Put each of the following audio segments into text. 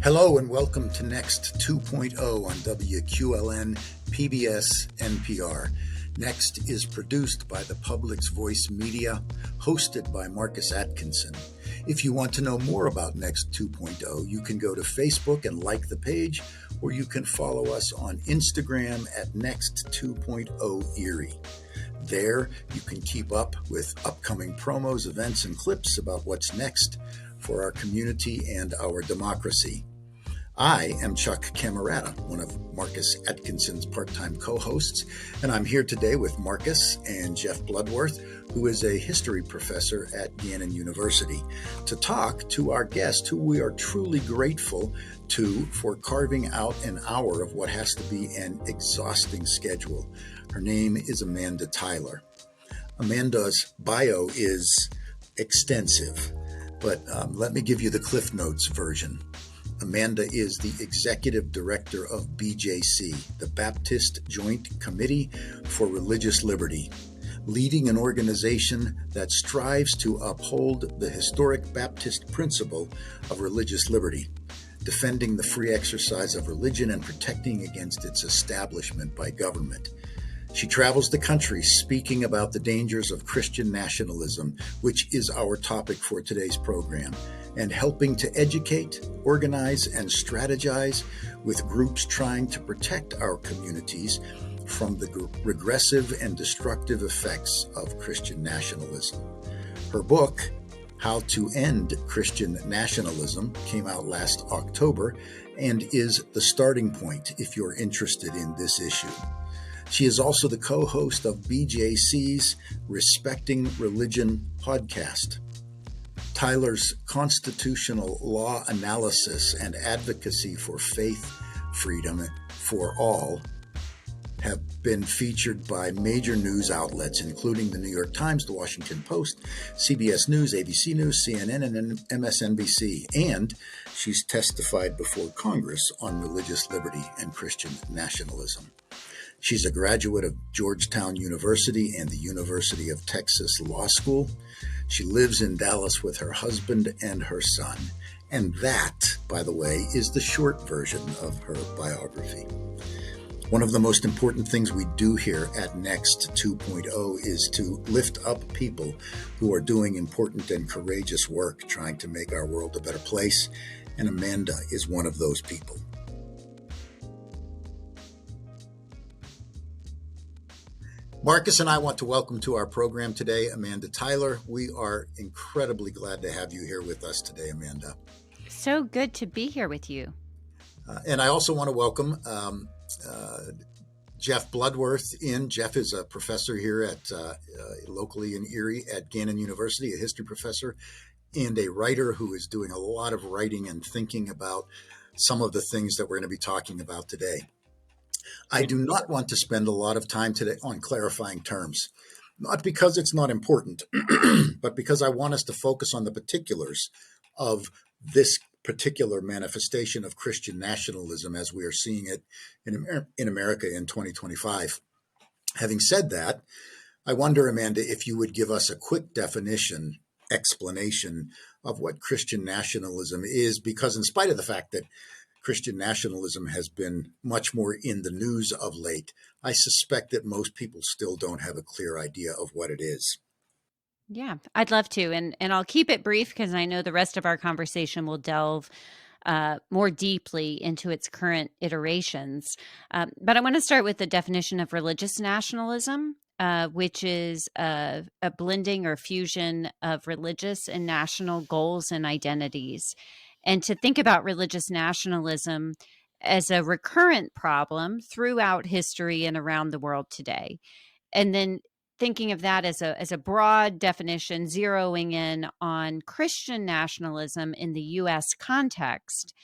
Hello and welcome to Next 2.0 on WQLN PBS NPR. Next is produced by the Public's Voice Media, hosted by Marcus Atkinson. If you want to know more about Next 2.0, you can go to Facebook and like the page, or you can follow us on Instagram at Next 2.0 Erie. There, you can keep up with upcoming promos, events, and clips about what's next for our community and our democracy. I am Chuck Cammarata, one of Marcus Atkinson's part-time co-hosts, and I'm here today with Marcus and Jeff Bloodworth, who is a history professor at Gannon University, to talk to our guest, who we are truly grateful to for carving out an hour of what has to be an exhausting schedule. Her name is Amanda Tyler. Amanda's bio is extensive, but let me give you the Cliff Notes version. Amanda is the executive director of BJC, the Baptist Joint Committee for Religious Liberty, leading an organization that strives to uphold the historic Baptist principle of religious liberty, defending the free exercise of religion and protecting against its establishment by government. She travels the country speaking about the dangers of Christian nationalism, which is our topic for today's program, and helping to educate, organize, and strategize with groups trying to protect our communities from the regressive and destructive effects of Christian nationalism. Her book, How to End Christian Nationalism, came out last October and is the starting point if you're interested in this issue. She is also the co-host of BJC's Respecting Religion podcast. Tyler's constitutional law analysis and advocacy for faith freedom for all have been featured by major news outlets, including the New York Times, the Washington Post, CBS News, ABC News, CNN, and MSNBC. And she's testified before Congress on religious liberty and Christian nationalism. She's a graduate of Georgetown University and the University of Texas Law School. She lives in Dallas with her husband and her son. And that, by the way, is the short version of her biography. One of the most important things we do here at Next 2.0 is to lift up people who are doing important and courageous work trying to make our world a better place. And Amanda is one of those people. Marcus and I want to welcome to our program today Amanda Tyler. We are incredibly glad to have you here with us today, Amanda. So good to be here with you. And I also want to welcome Jeff Bloodworth in. Jeff is a professor here at locally in Erie at Gannon University, a history professor and a writer who is doing a lot of writing and thinking about some of the things that we're going to be talking about today. I do not want to spend a lot of time today on clarifying terms, not because it's not important, but because I want us to focus on the particulars of this particular manifestation of Christian nationalism as we are seeing it in America in 2025. Having said that, I wonder, Amanda, if you would give us a quick explanation of what Christian nationalism is, because in spite of the fact that Christian nationalism has been much more in the news of late, I suspect that most people still don't have a clear idea of what it is. Yeah, I'd love to. And I'll keep it brief because I know the rest of our conversation will delve more deeply into its current iterations. But I want to start with the definition of religious nationalism, which is a blending or fusion of religious and national goals and identities. And to think about religious nationalism as a recurrent problem throughout history and around the world today. And then thinking of that as a broad definition, zeroing in on Christian nationalism in the U.S. context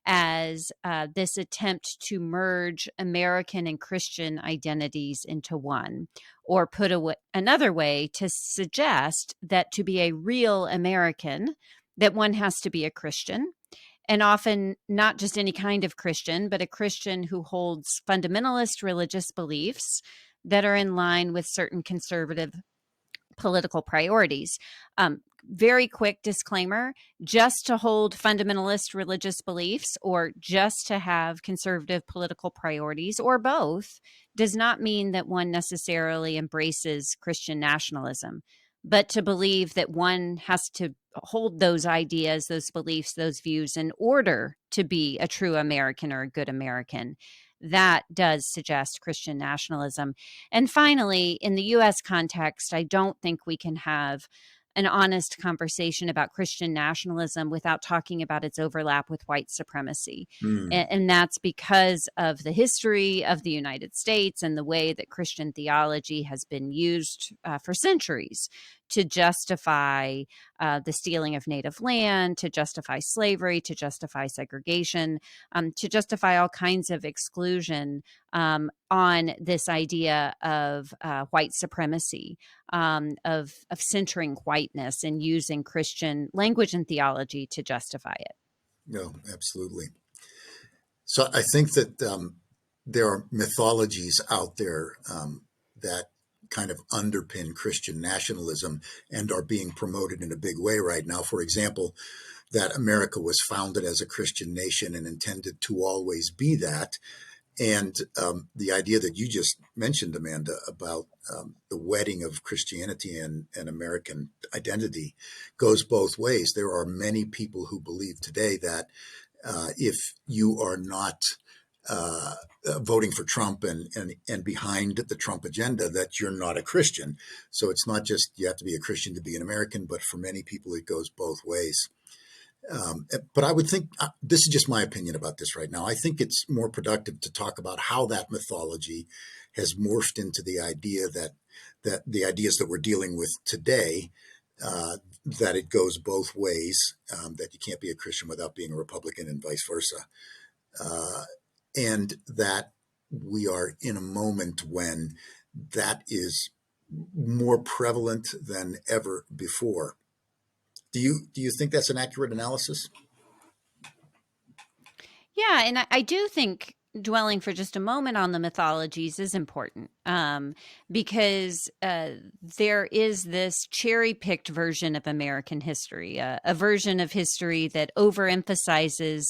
as this attempt to merge American and Christian identities into one, or put another way, to suggest that to be a real American, that one has to be a Christian, and often not just any kind of Christian, but a Christian who holds fundamentalist religious beliefs that are in line with certain conservative political priorities. Very quick disclaimer, just to hold fundamentalist religious beliefs or just to have conservative political priorities or both does not mean that one necessarily embraces Christian nationalism. But to believe that one has to hold those ideas, those beliefs, those views in order to be a true American or a good American, that does suggest Christian nationalism. And finally, in the US context, I don't think we can have an honest conversation about Christian nationalism without talking about its overlap with white supremacy. And that's because of the history of the United States and the way that Christian theology has been used for centuries to justify the stealing of native land, to justify slavery, to justify segregation, to justify all kinds of exclusion on this idea of white supremacy, of centering whiteness and using Christian language and theology to justify it. No, absolutely. So I think that there are mythologies out there that kind of underpin Christian nationalism and are being promoted in a big way right now. For example, that America was founded as a Christian nation and intended to always be that. And the idea that you just mentioned, Amanda, about the wedding of Christianity and American identity goes both ways. There are many people who believe today that if you are not voting for Trump and behind the Trump agenda, that you're not a Christian. So it's not just you have to be a Christian to be an American, but for many people, it goes both ways. But I would think this is just my opinion about this right now. I think it's more productive to talk about how that mythology has morphed into the idea that the ideas that we're dealing with today, that it goes both ways, that you can't be a Christian without being a Republican and vice versa. And that we are in a moment when that is more prevalent than ever before. Do you think that's an accurate analysis? Yeah, and I do think dwelling for just a moment on the mythologies is important, because there is this cherry-picked version of American history, a version of history that overemphasizes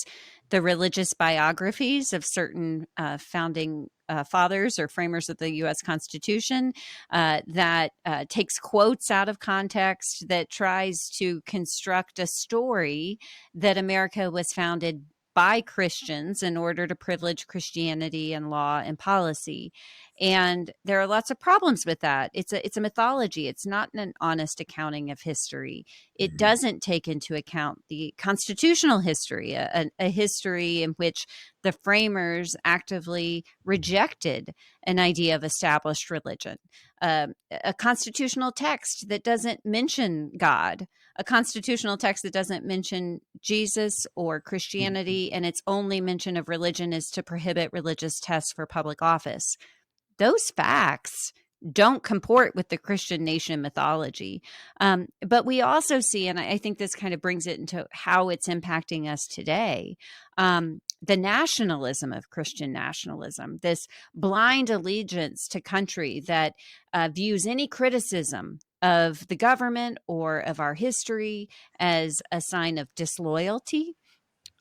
the religious biographies of certain founding fathers or framers of the U.S. Constitution, that takes quotes out of context, that tries to construct a story that America was founded by Christians in order to privilege Christianity and law and policy. And there are lots of problems with that. It's a mythology. It's not an honest accounting of history. It doesn't take into account the constitutional history, a history in which the framers actively rejected an idea of established religion, a constitutional text that doesn't mention God, a constitutional text that doesn't mention Jesus or Christianity, and its only mention of religion is to prohibit religious tests for public office. Those facts don't comport with the Christian nation mythology. But we also see, and I think this kind of brings it into how it's impacting us today, the nationalism of Christian nationalism, this blind allegiance to country that views any criticism of the government or of our history as a sign of disloyalty.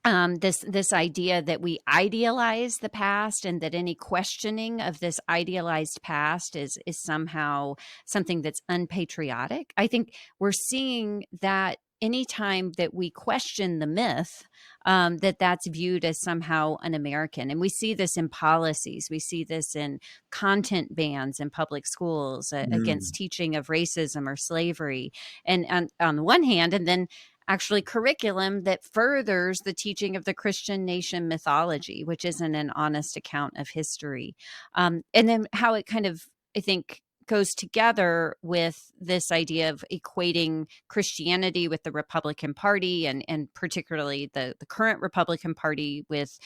This idea that we idealize the past and that any questioning of this idealized past is somehow something that's unpatriotic. I think we're seeing that anytime that we question the myth, that's viewed as somehow un-American. And we see this in policies. We see this in content bans in public schools against teaching of racism or slavery. And on the one hand, and then actually curriculum that furthers the teaching of the Christian nation mythology, which isn't an honest account of history. And then how it kind of, I think, goes together with this idea of equating Christianity with the Republican Party and particularly the current Republican Party with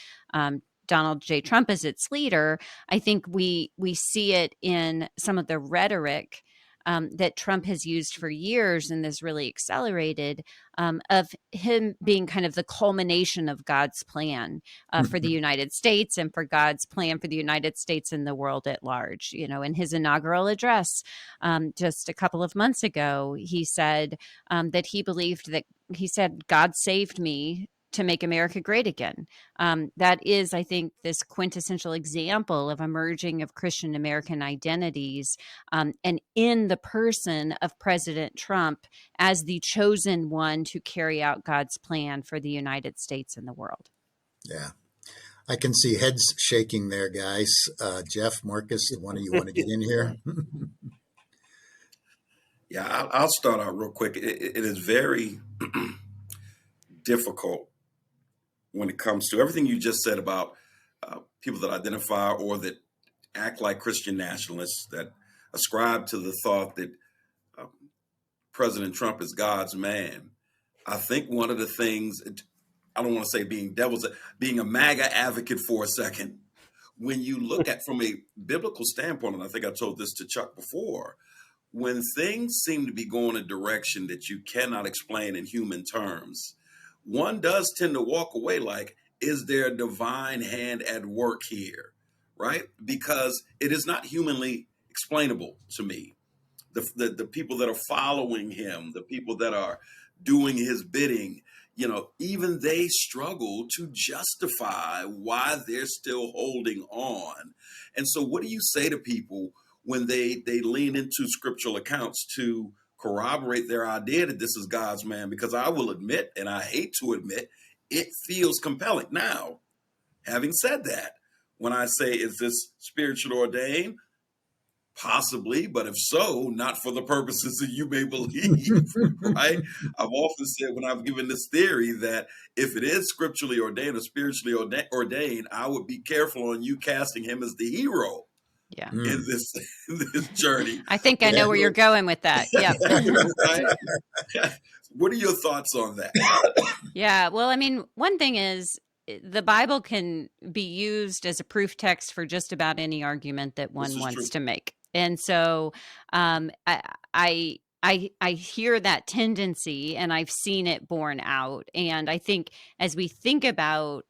Donald J. Trump as its leader. I think we see it in some of the rhetoric that Trump has used for years and this really accelerated, of him being kind of the culmination of God's plan for the United States and for God's plan for the United States and the world at large. You know, in his inaugural address just a couple of months ago, he said that he believed that he said, God saved me to make America great again. That is, I think, this quintessential example of a merging of Christian American identities, and in the person of President Trump as the chosen one to carry out God's plan for the United States and the world. Yeah. I can see heads shaking there, guys. Jeff, Marcus, one of you want to get in here? Yeah, I'll start out real quick. It is very difficult when it comes to everything you just said about people that identify or that act like Christian nationalists, that ascribe to the thought that President Trump is God's man. I think one of the things, I don't want to say being a MAGA advocate for a second, when you look at from a biblical standpoint, and I think I told this to Chuck before, when things seem to be going a direction that you cannot explain in human terms, one does tend to walk away like, is there a divine hand at work here? Right? Because it is not humanly explainable to me. The people that are following him, the people that are doing his bidding, even they struggle to justify why they're still holding on. And so what do you say to people when they lean into scriptural accounts to corroborate their idea that this is God's man? Because I will admit, and I hate to admit, it feels compelling. Now, having said that, when I say, is this spiritually ordained? Possibly, but if so, not for the purposes that you may believe, right? I've often said when I've given this theory that if it is scripturally ordained or spiritually ordained, I would be careful on you casting him as the hero Yeah. in this journey. I think I know where you're going with that. Yep. Right? What are your thoughts on that? Yeah. Well, I mean, one thing is the Bible can be used as a proof text for just about any argument that one wants to make. And so I hear that tendency, and I've seen it borne out. And I think as we think about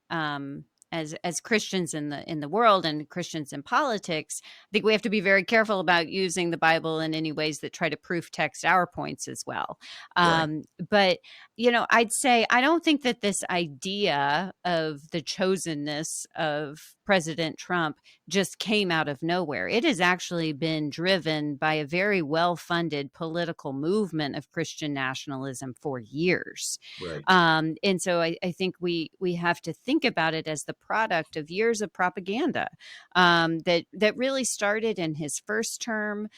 as Christians in the world and Christians in politics, I think we have to be very careful about using the Bible in any ways that try to proof text our points as well. Right. But I'd say I don't think that this idea of the chosenness of President Trump just came out of nowhere. It has actually been driven by a very well-funded political movement of Christian nationalism for years. Right. And so I think we have to think about it as the product of years of propaganda that really started in his first term,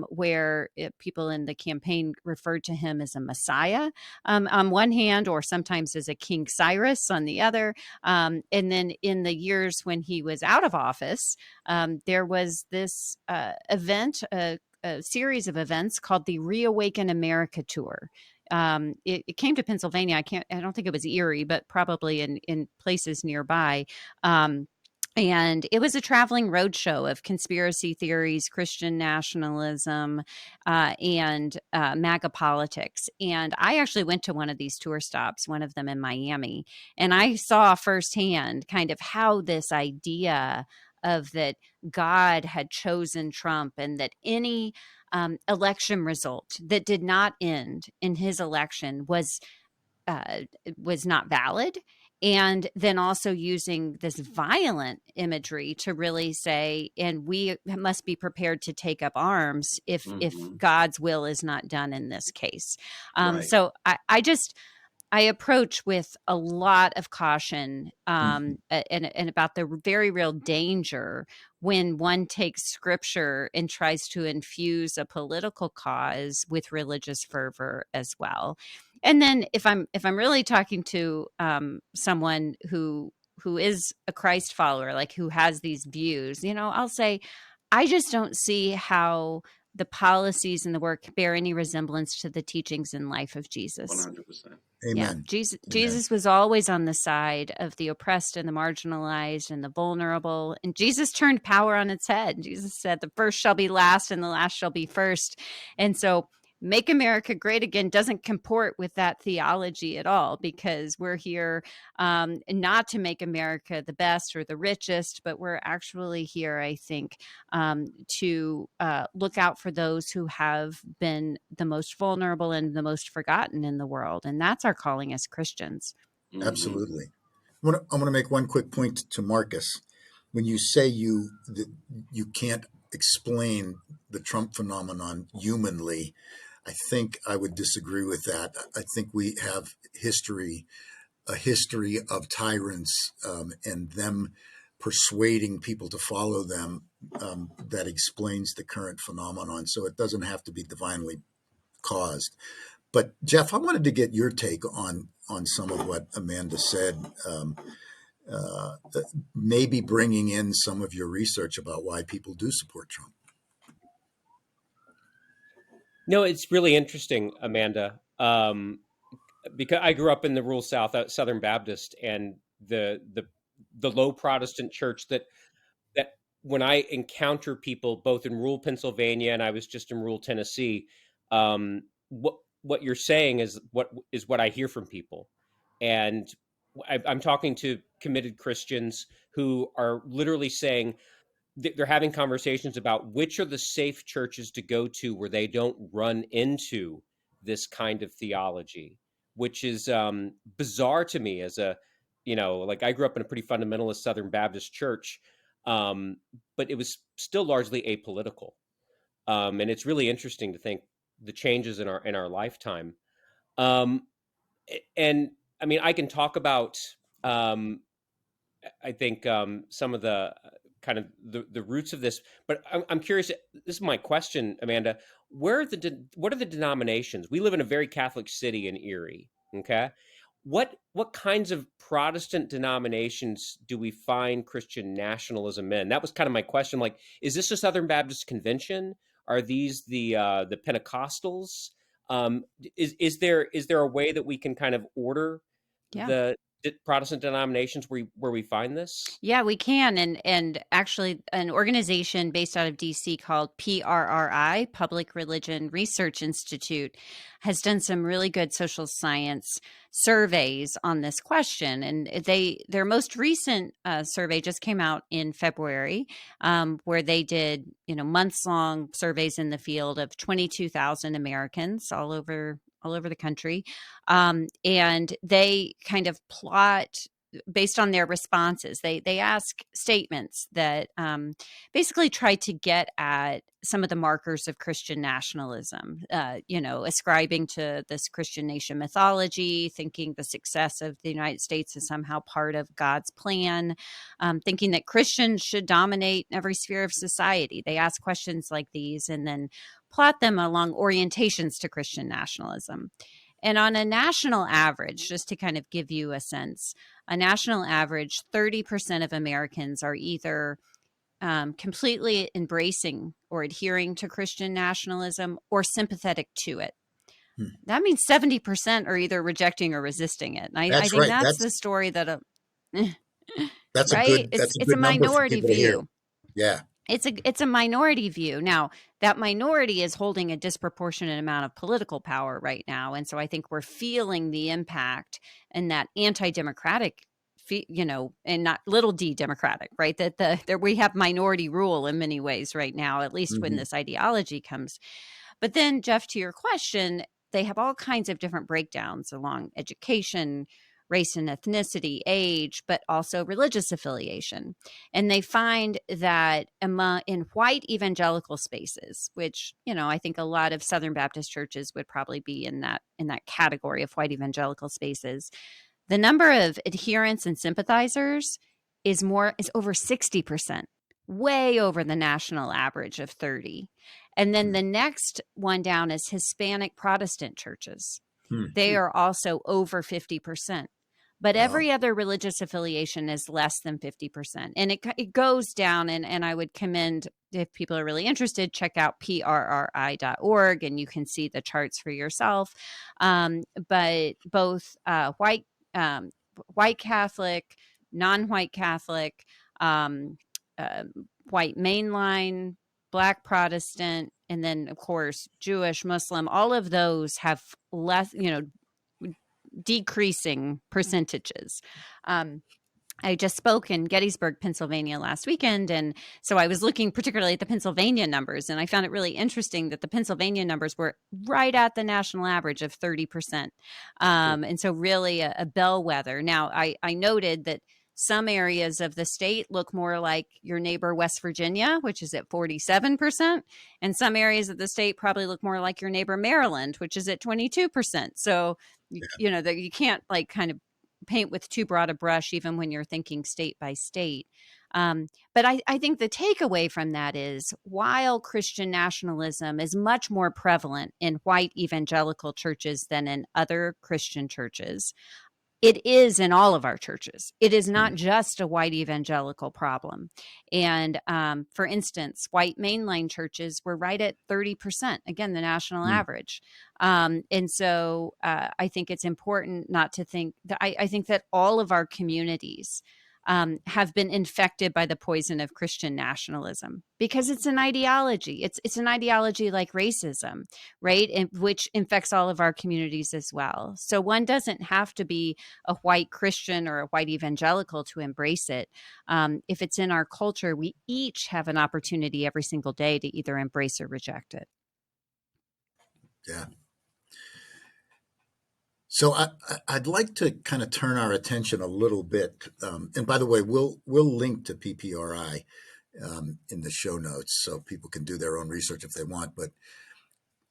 where people in the campaign referred to him as a messiah on one hand, or sometimes as a King Cyrus on the other. And then in the years when he was out of office, there was this event, a series of events called the Reawaken America Tour. It came to Pennsylvania. I don't think it was Erie, but probably in places nearby. And it was a traveling roadshow of conspiracy theories, Christian nationalism, and MAGA politics. And I actually went to one of these tour stops, one of them in Miami, and I saw firsthand kind of how this idea of that God had chosen Trump and that any election result that did not end in his election was not valid. And then also using this violent imagery to really say, and we must be prepared to take up arms if God's will is not done in this case. Right. So I approach with a lot of caution and about the very real danger when one takes scripture and tries to infuse a political cause with religious fervor as well. And then if I'm really talking to someone who is a Christ follower, like who has these views, I'll say, I just don't see how the policies and the work bear any resemblance to the teachings and life of Jesus. 100%. Yeah, Amen. Jesus was always on the side of the oppressed and the marginalized and the vulnerable. And Jesus turned power on its head. Jesus said, the first shall be last and the last shall be first. And so Make America Great Again doesn't comport with that theology at all, because we're here not to make America the best or the richest, but we're actually here, I think, to look out for those who have been the most vulnerable and the most forgotten in the world. And that's our calling as Christians. Mm-hmm. Absolutely. I want to make one quick point to Marcus. When you say you can't explain the Trump phenomenon humanly, I think I would disagree with that. I think we have a history of tyrants and them persuading people to follow them that explains the current phenomenon. So it doesn't have to be divinely caused. But Jeff, I wanted to get your take on some of what Amanda said. Maybe bringing in some of your research about why people do support Trump. No, it's really interesting, Amanda, because I grew up in the rural South, Southern Baptist, and the low Protestant church that when I encounter people both in rural Pennsylvania and I was just in rural Tennessee, what you're saying is what I hear from people, and I'm talking to committed Christians who are literally saying they're having conversations about which are the safe churches to go to where they don't run into this kind of theology, which is bizarre to me as a, like I grew up in a pretty fundamentalist Southern Baptist church, but it was still largely apolitical. And it's really interesting to think the changes in our lifetime. And I mean, I can talk about, I think some of the kind of the roots of this, but I'm curious. This is my question, Amanda. What are the denominations? We live in a very Catholic city in Erie. Okay, what kinds of Protestant denominations do we find Christian nationalism in? That was kind of my question. Like, is this a Southern Baptist Convention? Are these the Pentecostals? Is there a way that we can kind of order Yeah. the Protestant denominations where we find this? Yeah, we can. And actually, an organization based out of DC called PRRI, Public Religion Research Institute, has done some really good social science surveys on this question. And their most recent survey just came out in February, where they did months-long surveys in the field of 22,000 Americans all over the country, and they kind of plot based on their responses. They ask statements that basically try to get at some of the markers of Christian nationalism, ascribing to this Christian nation mythology, thinking the success of the United States is somehow part of God's plan, thinking that Christians should dominate every sphere of society. They ask questions like these and then plot them along orientations to Christian nationalism. And on a national average, just to kind of give you a sense, a national average, 30% of Americans are either completely embracing or adhering to Christian nationalism or sympathetic to it. That means 70% are either rejecting or resisting it. And I think Right. that's the story that, That's right? that's a It's a good number for minority people to hear. view. Yeah. It's a minority view. Now, that minority is holding a disproportionate amount of political power right now. And so I think we're feeling the impact and that anti-democratic, and not little d democratic, right? That we have minority rule in many ways right now, at least when this ideology comes. But then, Jeff, to your question, they have all kinds of different breakdowns along education, race and ethnicity, age, but also religious affiliation. And they find that in white evangelical spaces, which, I think a lot of Southern Baptist churches would probably be in that category of white evangelical spaces, the number of adherents and sympathizers is over 60%, way over the national average of 30. And then the next one down is Hispanic Protestant churches. They are also over 50%. but Oh, every other religious affiliation is less than 50%. And it goes down, and I would commend, if people are really interested, check out prri.org, and you can see the charts for yourself. But both white Catholic, non-white Catholic, um, uh, white mainline, Black Protestant, and then of course Jewish, Muslim, all of those have less, decreasing percentages. I just spoke in Gettysburg, Pennsylvania last weekend. And so I was looking particularly at the Pennsylvania numbers. And I found it really interesting that the Pennsylvania numbers were right at the national average of 30%. And so really a bellwether. Now, I noted that some areas of the state look more like your neighbor, West Virginia, which is at 47%. And some areas of the state probably look more like your neighbor, Maryland, which is at 22%. So, that you can't like kind of paint with too broad a brush, even when you're thinking state by state. But I think the takeaway from that is, while Christian nationalism is much more prevalent in white evangelical churches than in other Christian churches, it is in all of our churches. It is not just a white evangelical problem. And for instance, white mainline churches were right at 30%, again, the national average. And so I think it's important not to think that I think that all of our communities have been infected by the poison of Christian nationalism, because it's an ideology. It's an ideology like racism, right? And which infects all of our communities as well. So one doesn't have to be a white Christian or a white evangelical to embrace it. If it's in our culture, we each have an opportunity every single day to either embrace or reject it. yeah. So I'd like to kind of turn our attention a little bit. And by the way, we'll link to PPRI in the show notes so people can do their own research if they want. But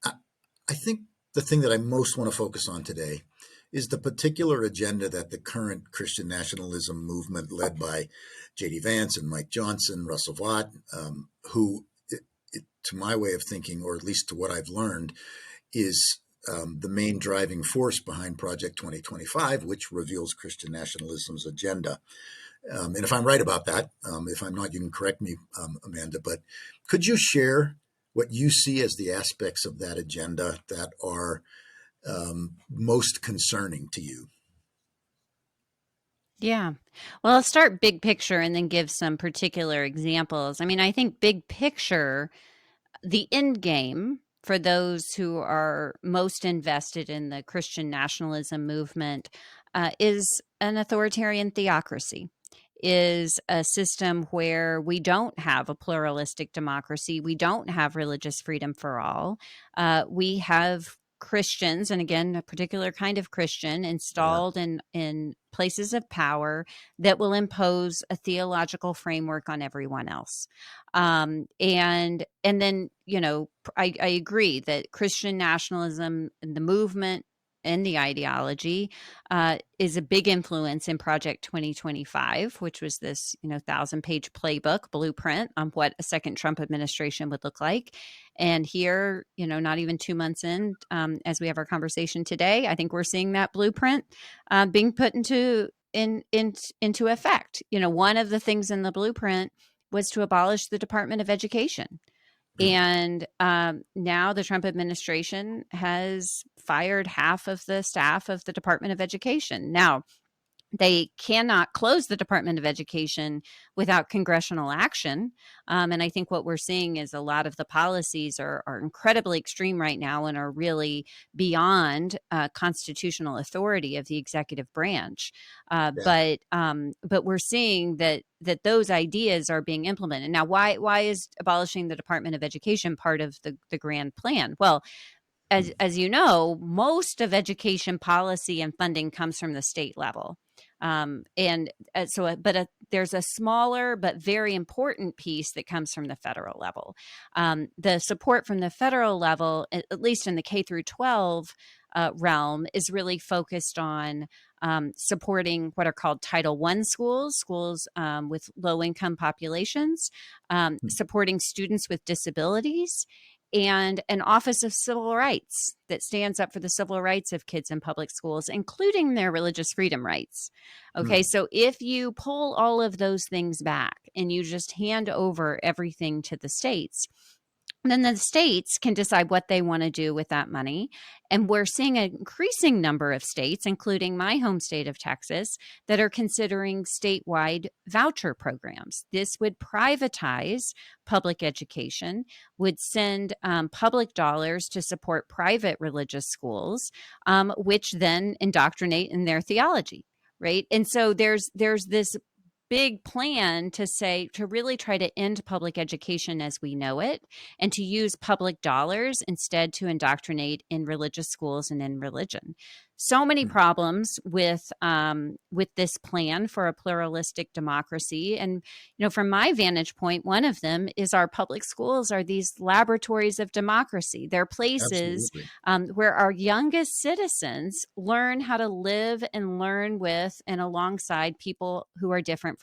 I think the thing that I most want to focus on today is the particular agenda that the current Christian nationalism movement, led by J.D. Vance and Mike Johnson, Russell Vought, who, to my way of thinking, or at least to what I've learned, is the main driving force behind Project 2025, which reveals Christian nationalism's agenda. And if I'm right about that, if I'm not, you can correct me, Amanda, but could you share what you see as the aspects of that agenda that are most concerning to you? Yeah. Well, I'll start big picture and then give some particular examples. I mean, I think big picture, the end game for those who are most invested in the Christian nationalism movement is an authoritarian theocracy, is a system where we don't have a pluralistic democracy. We don't have religious freedom for all. We have Christians, and again, a particular kind of Christian, Yeah. installed in places of power that will impose a theological framework on everyone else. And then, I agree that Christian nationalism and the movement and the ideology is a big influence in Project 2025, which was this 1,000-page playbook blueprint on what a second Trump administration would look like. And here, not even 2 months in, as we have our conversation today, I think we're seeing that blueprint being put into effect. One of the things in the blueprint was to abolish the Department of Education. And now the Trump administration has fired half of the staff of the Department of Education. Now, they cannot close the Department of Education without congressional action. And I think what we're seeing is a lot of the policies are incredibly extreme right now and are really beyond constitutional authority of the executive branch. Yeah. But we're seeing that those ideas are being implemented. Now, why is abolishing the Department of Education part of the grand plan? Well, as you know, most of education policy and funding comes from the state level. There's a smaller but very important piece that comes from the federal level. The support from the federal level, at least in the K through 12 realm, is really focused on supporting what are called Title I schools with low income populations, supporting students with disabilities, and an Office of Civil Rights that stands up for the civil rights of kids in public schools, including their religious freedom rights. Okay, so if you pull all of those things back and you just hand over everything to the states, then the states can decide what they want to do with that money. And we're seeing an increasing number of states, including my home state of Texas, that are considering statewide voucher programs. This would privatize public education, would send public dollars to support private religious schools, which then indoctrinate in their theology. Right. And so there's this big plan to really try to end public education as we know it, and to use public dollars instead to indoctrinate in religious schools and in religion. So many problems with this plan for a pluralistic democracy. And from my vantage point, one of them is our public schools are these laboratories of democracy. They're places where our youngest citizens learn how to live and learn with and alongside people who are different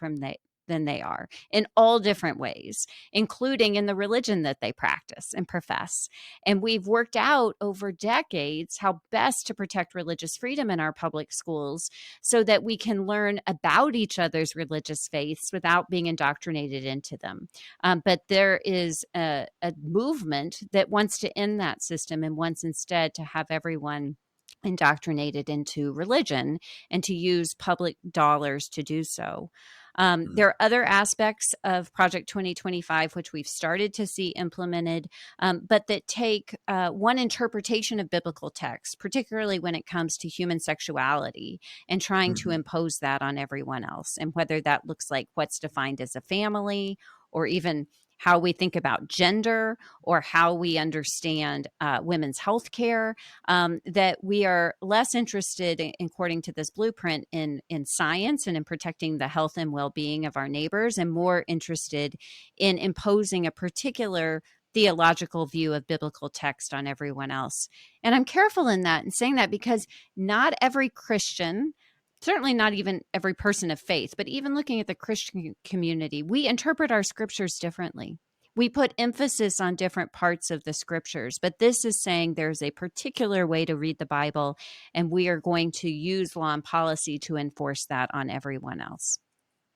than they are in all different ways, including in the religion that they practice and profess. And we've worked out over decades how best to protect religious freedom in our public schools so that we can learn about each other's religious faiths without being indoctrinated into them. But there is a movement that wants to end that system and wants instead to have everyone indoctrinated into religion and to use public dollars to do so. There are other aspects of Project 2025 which we've started to see implemented, but that take one interpretation of biblical text, particularly when it comes to human sexuality, and trying to impose that on everyone else. And whether that looks like what's defined as a family, or even how we think about gender, or how we understand women's health care, that we are less interested, according to this blueprint, in science and in protecting the health and well-being of our neighbors, and more interested in imposing a particular theological view of biblical text on everyone else. And I'm careful in that and saying that because not every Christian, certainly not even every person of faith, but even looking at the Christian community, we interpret our scriptures differently. We put emphasis on different parts of the scriptures, but this is saying there's a particular way to read the Bible, and we are going to use law and policy to enforce that on everyone else.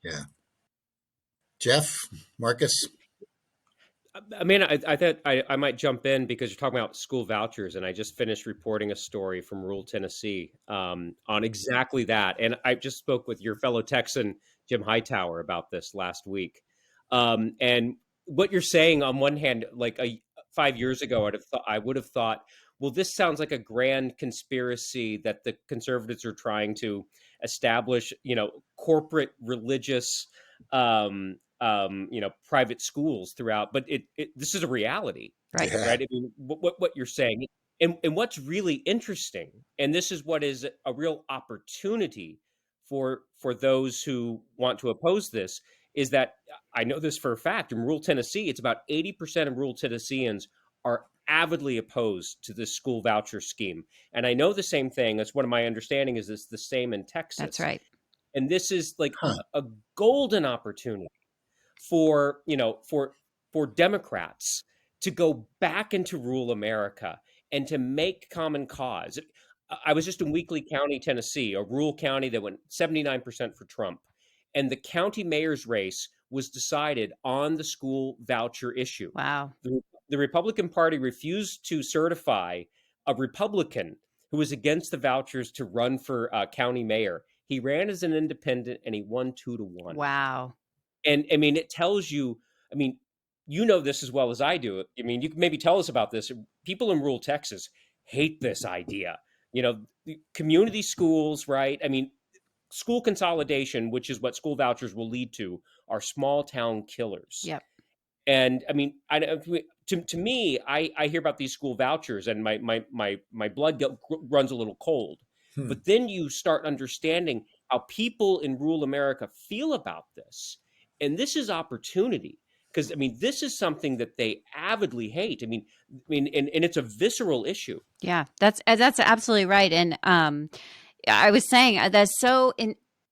Yeah. Jeff, Marcus? I mean, I thought I might jump in because you're talking about school vouchers, and I just finished reporting a story from rural Tennessee on exactly that. And I just spoke with your fellow Texan, Jim Hightower, about this last week. And what you're saying, on one hand, like 5 years ago, I would have thought, well, this sounds like a grand conspiracy that the conservatives are trying to establish, corporate religious private schools throughout, but this is a reality, Right. Yeah. right? I mean, what you're saying, and what's really interesting, and this is what is a real opportunity for those who want to oppose this, is that I know this for a fact. In rural Tennessee, it's about 80% of rural Tennesseans are avidly opposed to this school voucher scheme, and I know the same thing. That's one of my understanding is it's the same in Texas. That's right. And this is like a golden opportunity for Democrats to go back into rural America and to make common cause. I was just in Weakley County, Tennessee, a rural county that went 79% for Trump, and the county mayor's race was decided on the school voucher issue. Wow. The Republican Party refused to certify a Republican who was against the vouchers to run for county mayor. He ran as an independent and he won 2-1. Wow. And I mean, it tells you, I mean, you know this as well as I do. I mean, you can maybe tell us about this. People in rural Texas hate this idea. Community schools, right? I mean, school consolidation, which is what school vouchers will lead to, are small town killers. Yep. And I mean, to me, I hear about these school vouchers and my blood runs a little cold. But then you start understanding how people in rural America feel about this. And this is opportunity, because I mean, this is something that they avidly hate. I mean, and it's a visceral issue. Yeah, that's absolutely right. And I was saying that's so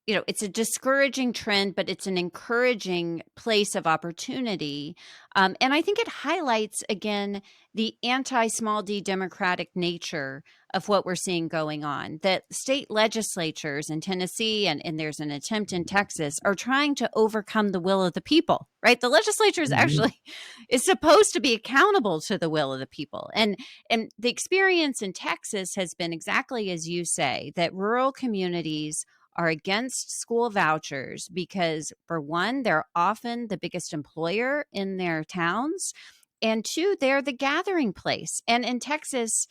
it's a discouraging trend, but it's an encouraging place of opportunity. And I think it highlights, again, the anti-small d democratic nature of what we're seeing going on. That state legislatures in Tennessee and there's an attempt in Texas are trying to overcome the will of the people, right? The legislature is actually is supposed to be accountable to the will of the people. And the experience in Texas has been exactly as you say, that rural communities are against school vouchers because, for one, they're often the biggest employer in their towns, and two, they're the gathering place. And in Texas,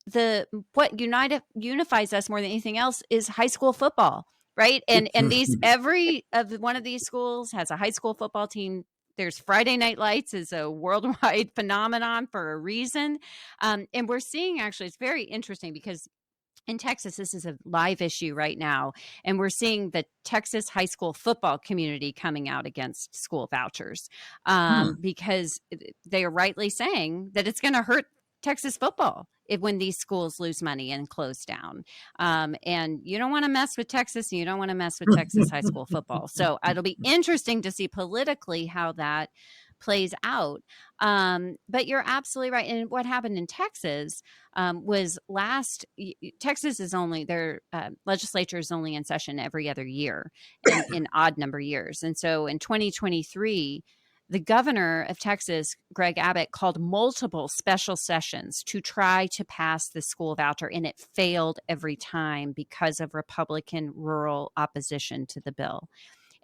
the what unifies us more than anything else is high school football, right? And these every of one of these schools has a high school football team. There's Friday Night Lights is a worldwide phenomenon for a reason, and we're seeing, actually, it's very interesting because in Texas, this is a live issue right now, and we're seeing the Texas high school football community coming out against school vouchers because they are rightly saying that it's going to hurt Texas football when these schools lose money and close down. And you don't want to mess with Texas, and you don't want to mess with Texas high school football. So it'll be interesting to see politically how that plays out. But you're absolutely right. And what happened in Texas was Texas is only, their legislature is only in session every other year and in odd number years. And so in 2023, the governor of Texas, Greg Abbott, called multiple special sessions to try to pass the school voucher, and it failed every time because of Republican rural opposition to the bill.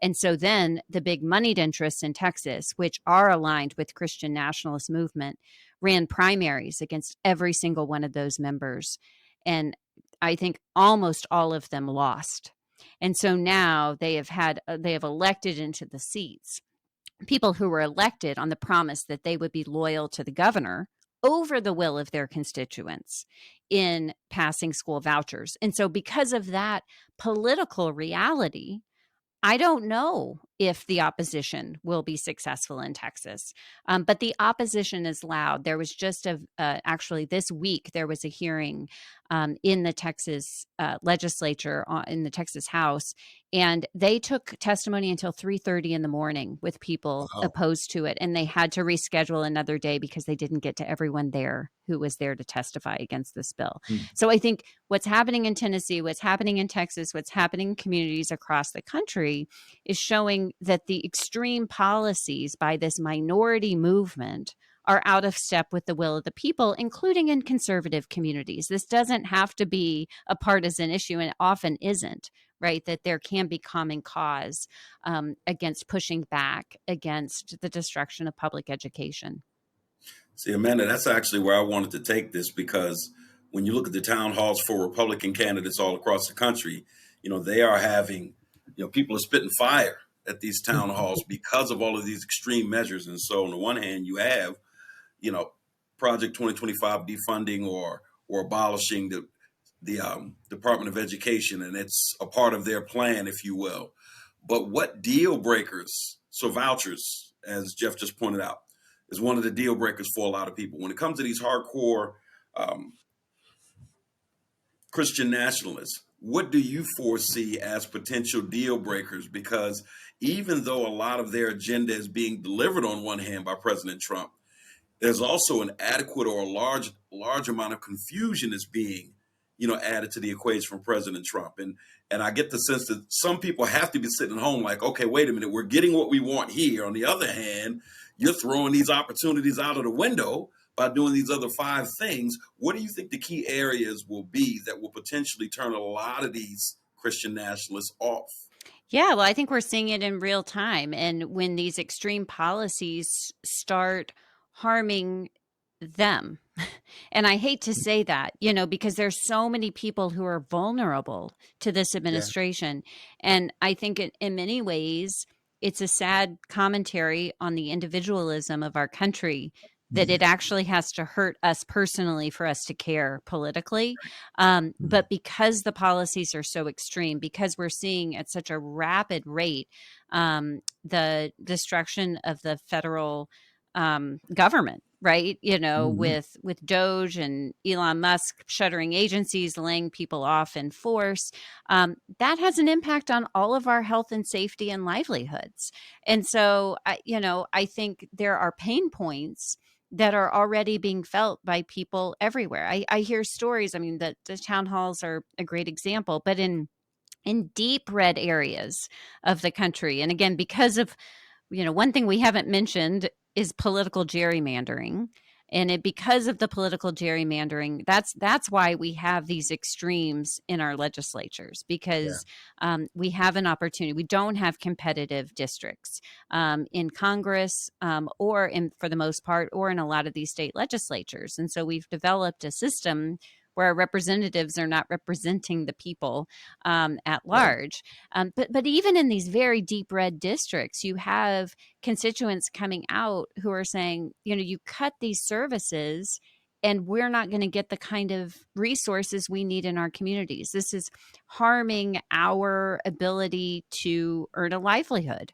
And so then the big moneyed interests in Texas, which are aligned with Christian nationalist movement, ran primaries against every single one of those members. And I think almost all of them lost. And so now they have elected into the seats people who were elected on the promise that they would be loyal to the governor over the will of their constituents in passing school vouchers. And so because of that political reality, I don't know if the opposition will be successful in Texas, but the opposition is loud. There was just actually this week, there was a hearing in the Texas legislature, in the Texas House, and they took testimony until 3:30 in the morning with people opposed to it, and they had to reschedule another day because they didn't get to everyone there who was there to testify against this bill. So I think what's happening in Tennessee, what's happening in Texas, what's happening in communities across the country is showing that the extreme policies by this minority movement are out of step with the will of the people, including in conservative communities. This doesn't have to be a partisan issue, and it often isn't, right? That there can be common cause against pushing back against the destruction of public education. See, Amanda, that's actually where I wanted to take this, because when you look at the town halls for Republican candidates all across the country, they are having, people are spitting fire at these town halls because of all of these extreme measures. And so on the one hand, you have, Project 2025 defunding or abolishing the Department of Education, and it's a part of their plan, if you will. But what deal breakers? So vouchers, as Jeff just pointed out, is one of the deal breakers for a lot of people. When it comes to these hardcore Christian nationalists, what do you foresee as potential deal breakers? Because even though a lot of their agenda is being delivered on one hand by President Trump, there's also an adequate or a large amount of confusion is being, added to the equation from President Trump. And I get the sense that some people have to be sitting at home like, okay, wait a minute, we're getting what we want here. On the other hand, you're throwing these opportunities out of the window by doing these other 5 things. What do you think the key areas will be that will potentially turn a lot of these Christian nationalists off? Yeah, well, I think we're seeing it in real time. And when these extreme policies start harming them, and I hate to say that, because there's so many people who are vulnerable to this administration. And I think in many ways, it's a sad commentary on the individualism of our country that it actually has to hurt us personally for us to care politically. But because the policies are so extreme, because we're seeing at such a rapid rate the destruction of the federal government, right? Mhm. With Doge and Elon Musk shuttering agencies, laying people off in force, that has an impact on all of our health and safety and livelihoods. And so, I think there are pain points that are already being felt by people everywhere. I hear stories. I mean, the town halls are a great example, but in deep red areas of the country, and again, because of one thing we haven't mentioned is political gerrymandering. And because of the political gerrymandering, that's why we have these extremes in our legislatures, Yeah. because we have an opportunity. We don't have competitive districts in Congress, for the most part, or in a lot of these state legislatures. And so we've developed a system where our representatives are not representing the people at Right. large. But even in these very deep red districts, you have constituents coming out who are saying, you cut these services and we're not going to get the kind of resources we need in our communities. This is harming our ability to earn a livelihood.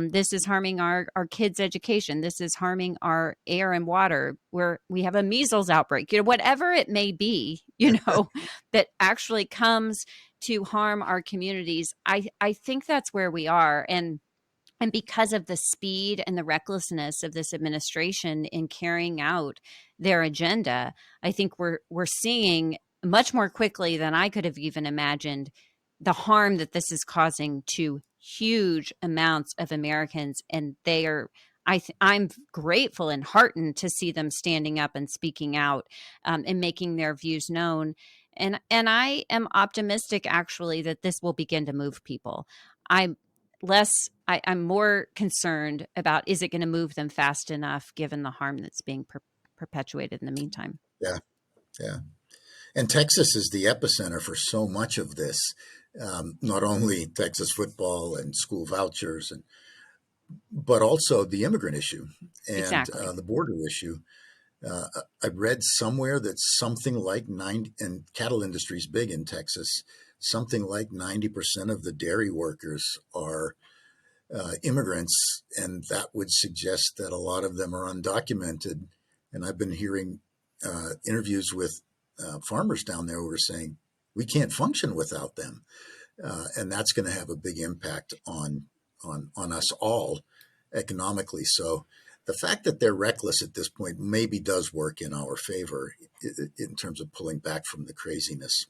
This is harming our kids' education. This is harming our air and water, where we have a measles outbreak, whatever it may be, that actually comes to harm our communities. I think that's where we are. And because of the speed and the recklessness of this administration in carrying out their agenda, I think we're seeing much more quickly than I could have even imagined the harm that this is causing to huge amounts of Americans. And they are, I'm grateful and heartened to see them standing up and speaking out, and making their views known. And I am optimistic, actually, that this will begin to move people. I'm I'm more concerned about, is it going to move them fast enough given the harm that's being perpetuated in the meantime? Yeah. Yeah. And Texas is the epicenter for so much of this. Not only Texas football and school vouchers, but also the immigrant issue and Exactly. the border issue. Uh, I read somewhere that something like and cattle industry is big in Texas. Something like 90% of the dairy workers are immigrants, and that would suggest that a lot of them are undocumented. And I've been hearing interviews with farmers down there who are saying we can't function without them, and that's going to have a big impact on us all economically. So the fact that they're reckless at this point maybe does work in our favor in terms of pulling back from the craziness.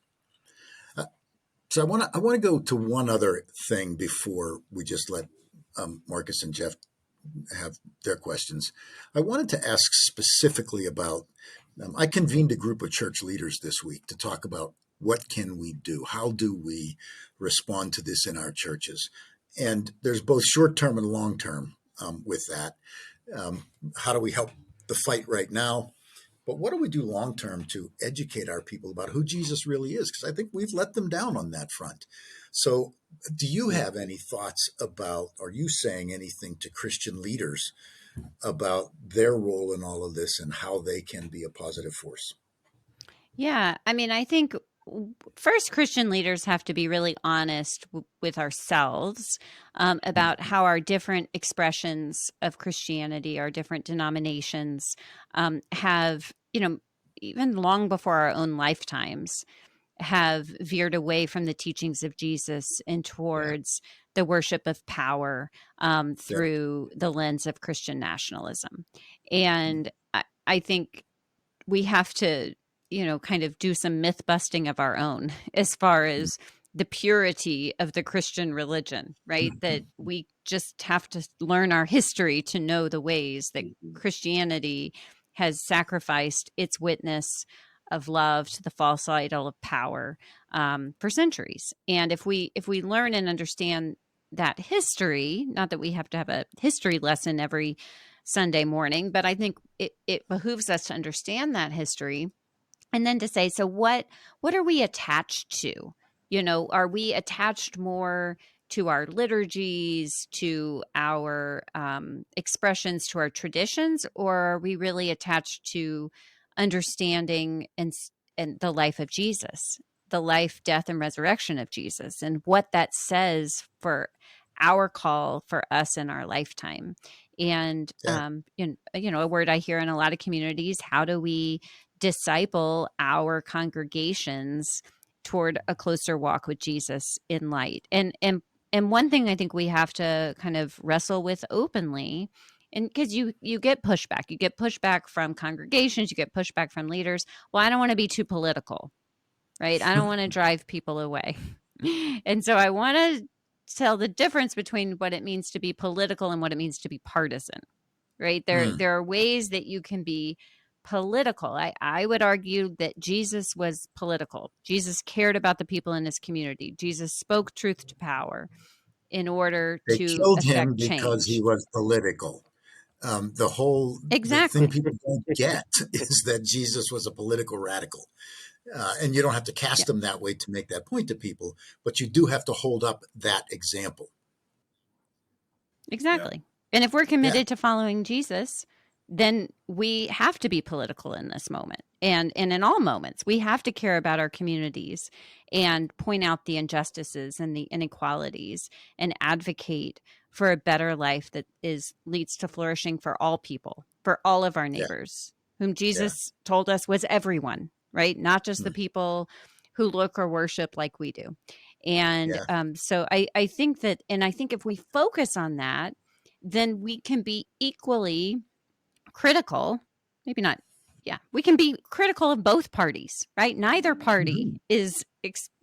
So I want to go to one other thing before we just let Marcus and Jeff have their questions. I wanted to ask specifically about. I convened a group of church leaders this week to talk about what can we do, how do we respond to this in our churches, and there's both short term and long term with that. How do we help the fight right now? But what do we do long term to educate our people about who Jesus really is? Because I think we've let them down on that front. So, do you have any thoughts about, are you saying anything to Christian leaders about their role in all of this and how they can be a positive force? Yeah. I mean, I think first, Christian leaders have to be really honest with ourselves, about how our different expressions of Christianity, our different denominations, have, even long before our own lifetimes, have veered away from the teachings of Jesus and Yeah. towards the worship of power, Yep. through the lens of Christian nationalism. And I think we have to, kind of do some myth busting of our own as far as the purity of the Christian religion, right? That we just have to learn our history to know the ways that Christianity has sacrificed its witness of love to the false idol of power, for centuries. And if we learn and understand that history, not that we have to have a history lesson every Sunday morning, but I think it behooves us to understand that history, and then to say, so what are we attached to? Are we attached more to our liturgies, to our expressions, to our traditions, or are we really attached to understanding and the life of Jesus, the life, death, and resurrection of Jesus, and what that says for our call for us in our lifetime? And, Yeah. a word I hear in a lot of communities, how do we disciple our congregations toward a closer walk with Jesus in light? And one thing I think we have to kind of wrestle with openly, and because you get pushback from congregations, you get pushback from leaders. Well, I don't want to be too political, right? I don't want to drive people away. And so I want to tell the difference between what it means to be political and what it means to be partisan, right? There are ways that you can be political. I would argue that Jesus was political. Jesus cared about the people in his community. Jesus spoke truth to power in order They to killed him affect because he change. was political. The thing Exactly. people don't get is that Jesus was a political radical. And you don't have to Yeah. cast him that way to make that point to people, but you do have to hold up that example. Yeah. Exactly. And if we're Yeah. committed to following Jesus, then we have to be political in this moment. And in all moments, we have to care about our communities and point out the injustices and the inequalities and advocate for a better life that leads to flourishing for all people, for all of our Yeah. neighbors, whom Yeah. Jesus told us was everyone, right? Not just the Mm. people who look or worship like we do. And Yeah. so I think that, and I think if we focus on that, then we can be equally critical, maybe not. Yeah, we can be critical of both parties, right? Neither party Mhm. is,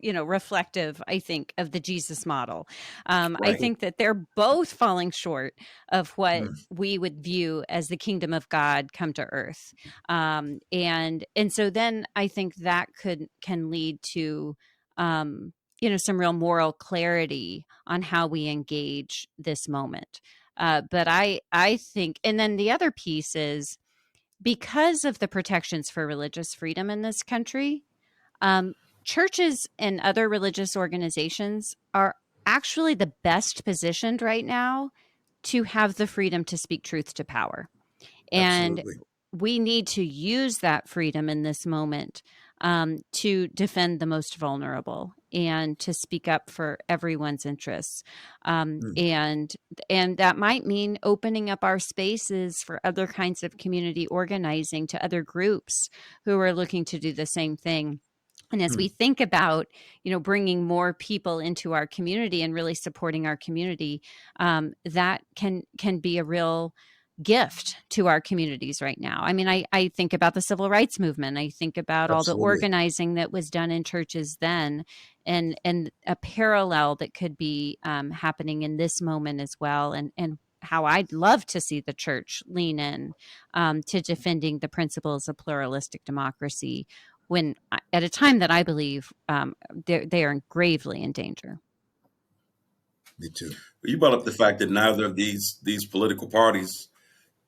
reflective, I think, of the Jesus model. I Right. think that they're both falling short of what Mm. we would view as the kingdom of God come to earth. And so then I think that can lead to, some real moral clarity on how we engage this moment. But I think, and then the other piece is, because of the protections for religious freedom in this country, um, churches and other religious organizations are actually the best positioned right now to have the freedom to speak truth to power. And Absolutely. we need to use that freedom in this moment, to defend the most vulnerable and to speak up for everyone's interests. Um, Mm. and and that might mean opening up our spaces for other kinds of community organizing, to other groups who are looking to do the same thing. And as we Mm. think about, bringing more people into our community and really supporting our community, that can be a real gift to our communities right now. I mean, I think about the civil rights movement. I think about all the Absolutely. organizing that was done in churches then, and a parallel that could be happening in this moment as well. And how I'd love to see the church lean in, to defending the principles of pluralistic democracy, when at a time that I believe, they are gravely in danger. Me too. You brought up the fact that neither of these political parties,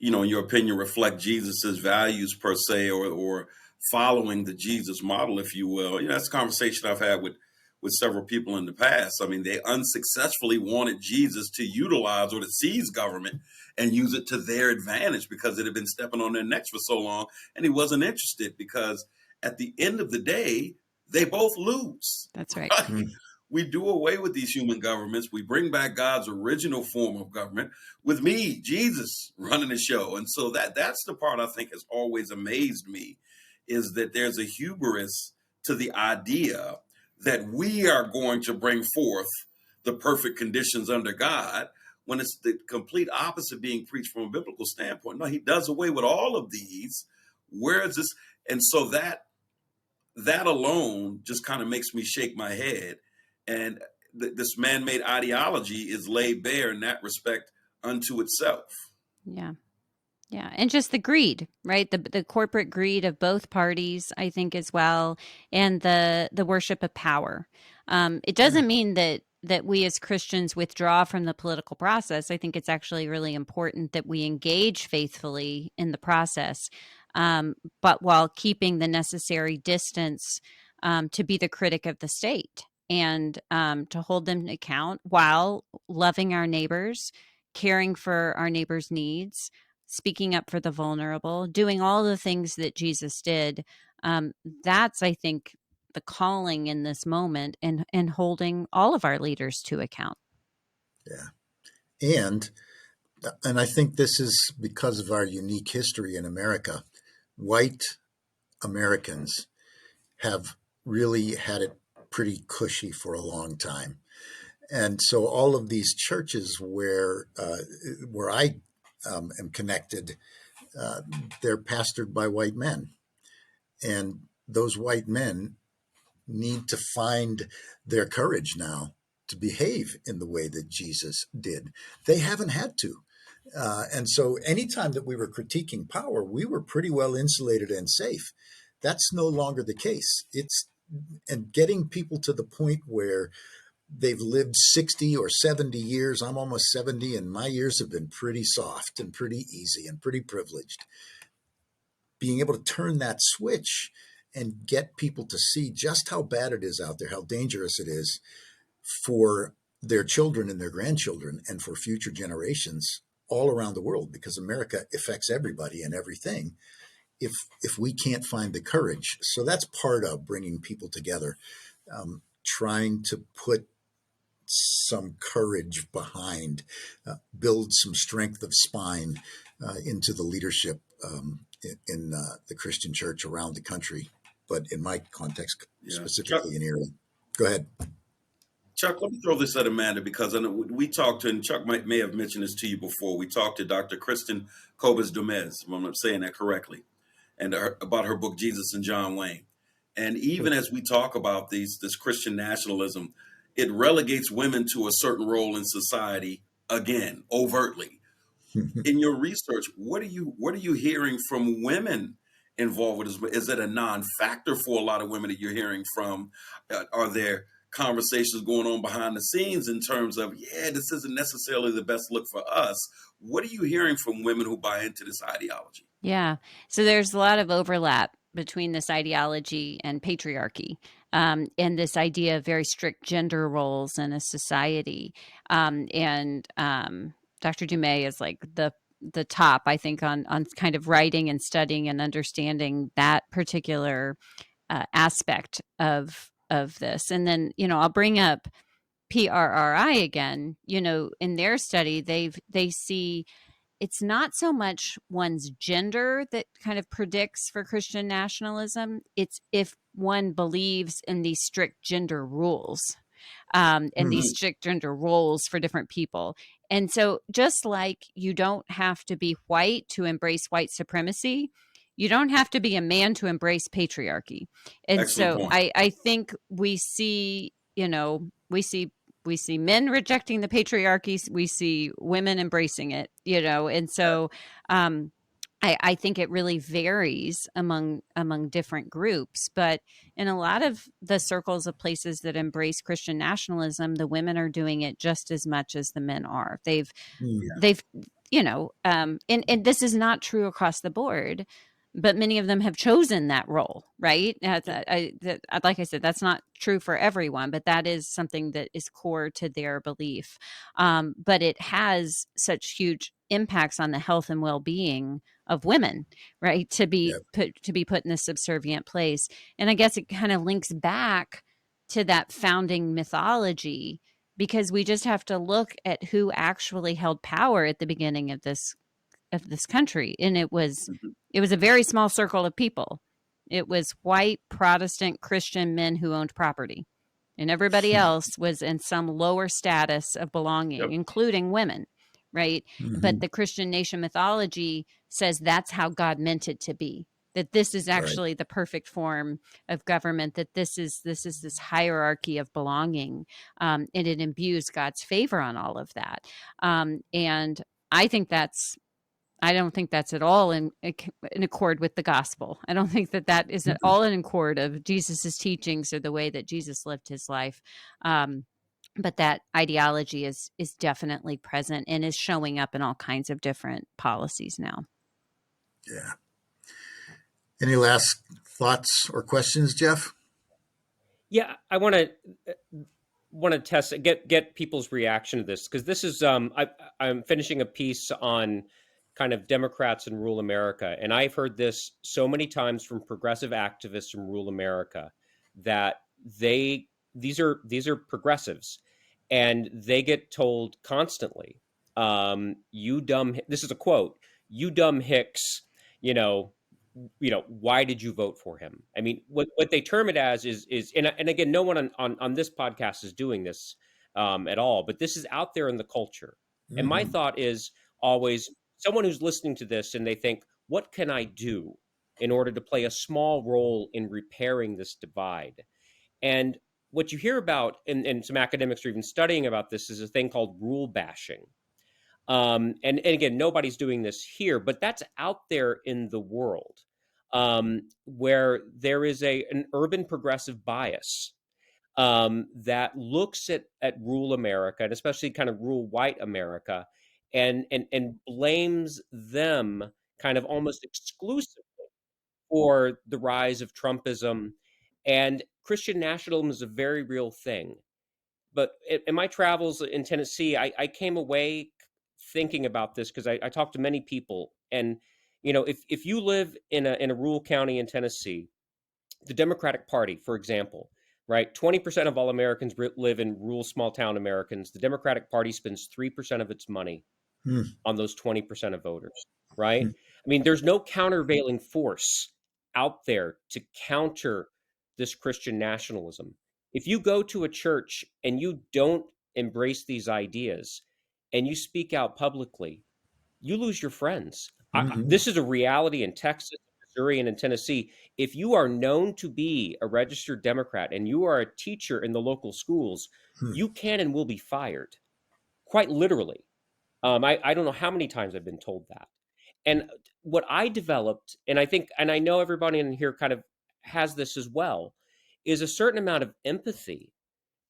in your opinion, reflect Jesus's values per se, or following the Jesus model, if you will. That's a conversation I've had with several people in the past. I mean, they unsuccessfully wanted Jesus to utilize or to seize government and use it to their advantage because it had been stepping on their necks for so long, and he wasn't interested because at the end of the day, they both lose. That's right. Right? Mm. We do away with these human governments. We bring back God's original form of government with me, Jesus, running the show. And so that's the part I think has always amazed me, is that there's a hubris to the idea that we are going to bring forth the perfect conditions under God, when it's the complete opposite being preached from a biblical standpoint. No, he does away with all of these. Where is this? And so that alone just kind of makes me shake my head. And this man-made ideology is laid bare in that respect unto itself. Yeah. Yeah, and just the greed, right? The corporate greed of both parties, I think, as well, and the worship of power. It Yeah. doesn't mean that we as Christians withdraw from the political process. I think it's actually really important that we engage faithfully in the process, but while keeping the necessary distance, to be the critic of the state, and to hold them to account while loving our neighbors, caring for our neighbors' needs, speaking up for the vulnerable, doing all the things that Jesus did. That's, I think, the calling in this moment, and holding all of our leaders to account. Yeah. And And I think this is because of our unique history in America. White Americans have really had it pretty cushy for a long time. And so all of these churches where I am connected, uh, they're pastored by white men. And those white men need to find their courage now to behave in the way that Jesus did. They haven't had to. And so anytime that we were critiquing power, we were pretty well insulated and safe. That's no longer the case. And getting people to the point where they've lived 60 or 70 years. I'm almost 70, and my years have been pretty soft and pretty easy and pretty privileged. Being able to turn that switch and get people to see just how bad it is out there, how dangerous it is for their children and their grandchildren and for future generations all around the world, because America affects everybody and everything if we can't find the courage. So that's part of bringing people together, trying to put some courage behind, build some strength of spine into the leadership in the Christian church around the country, but in my context, Yeah. specifically in Ireland. Go ahead. Chuck, let me throw this at Amanda, because I know we talked to, and Chuck may have mentioned this to you before, we talked to Dr. Kristen Kobes-Dumez, if I'm not saying that correctly, and about her book, Jesus and John Wayne. And even as we talk about this Christian nationalism, it relegates women to a certain role in society, again, overtly. In your research, what are you hearing from women involved with this? Is it a non-factor for a lot of women that you're hearing from? Are there conversations going on behind the scenes in terms of, yeah, this isn't necessarily the best look for us? What are you hearing from women who buy into this ideology? Yeah. So there's a lot of overlap between this ideology and patriarchy, and this idea of very strict gender roles in a society. And Dr. Dumais is like the top, I think, on kind of writing and studying and understanding that particular aspect of this. And then, I'll bring up PRRI again. In their study, they see it's not so much one's gender that kind of predicts for Christian nationalism. It's if one believes in these strict gender rules, and these Mhm. strict gender roles for different people. And so, just like you don't have to be white to embrace white supremacy, you don't have to be a man to embrace patriarchy. And Excellent so, point. I think we see, we see men rejecting the patriarchy. We see women embracing it, and so I think it really varies among different groups. But in a lot of the circles of places that embrace Christian nationalism, the women are doing it just as much as the men are. Yeah. They've and this is not true across the board, but many of them have chosen that role, right? Like I said, that's not true for everyone, but that is something that is core to their belief. But it has such huge impacts on the health and well-being of women, right? To be Yeah. put in a subservient place. And I guess it kind of links back to that founding mythology, because we just have to look at who actually held power at the beginning of this country, and Mhm. it was a very small circle of people. It was white Protestant Christian men who owned property, and everybody else was in some lower status of belonging, Yep. including women, right? But Hmm. the Christian nation mythology says that's how God meant it to be, that this is Right. actually the perfect form of government, that this hierarchy of belonging, and it imbues God's favor on all of that. And I think that's I don't think that's at all in accord with the gospel. I don't think that is at all in accord of Jesus's teachings or the way that Jesus lived his life. Um, but that ideology is definitely present and is showing up in all kinds of different policies now. Yeah. Any last thoughts or questions, Jeff? Yeah, I want to test get people's reaction to this, because this is I'm finishing a piece on kind of Democrats in rural America, and I've heard this so many times from progressive activists in rural America that these are progressives, and they get told constantly You dumb, this is a quote, you dumb hicks, you know, why did you vote for him? I mean, what they term it as is and again, no one on this podcast is doing this at all, but this is out there in the culture. And my Mm-hmm. thought is always someone who's listening to this and they think, what can I do in order to play a small role in repairing this divide? And what you hear about, and some academics are even studying about this, is a thing called rule bashing. And again, nobody's doing this here, but that's out there in the world, where there is an urban progressive bias that looks at rural America, and especially kind of rural white America, and blames them kind of almost exclusively for the rise of Trumpism. And Christian nationalism is a very real thing. But in my travels in Tennessee, I came away thinking about this because I talked to many people. And, if you live in a rural county in Tennessee, the Democratic Party, for example, right? 20% of all Americans live in rural small town Americans. The Democratic Party spends 3% of its money on those 20% of voters, right? I mean, there's no countervailing force out there to counter this Christian nationalism. If you go to a church and you don't embrace these ideas and you speak out publicly, you lose your friends. Mm-hmm. This is a reality in Texas, Missouri, and in Tennessee. If you are known to be a registered Democrat and you are a teacher in the local schools, you can and will be fired, quite literally. I don't know how many times I've been told that. And what I developed, and I think, and I know everybody in here kind of has this as well, is a certain amount of empathy